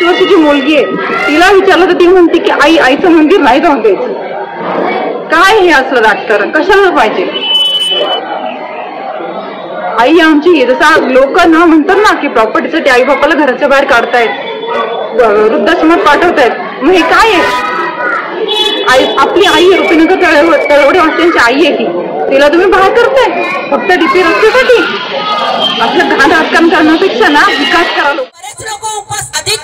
वर्षाची मुलगी आहे, तिला विचारलं तर ती म्हणते की आई आईचं मंदिर नाही जाऊन द्यायचं. काय हे असलं राजकारण कशाला पाहिजे? आई आमची जसा लोक ना म्हणतात ना की प्रॉपर्टीसाठी आई बापाला घराच्या बाहेर काढतायत, वृद्धाश्रमात पाठवतायत, मग हे काय आहे? आई आपली आई रुपीनगर तळवडे वासियांची आई आहे, तिला तुम्ही बाहेर करताय फक्त डीपी रस्त्यासाठी. आपलं घाण राजकारण करण्यापेक्षा ना विकास करा. बरेच लोक उपवास अधिक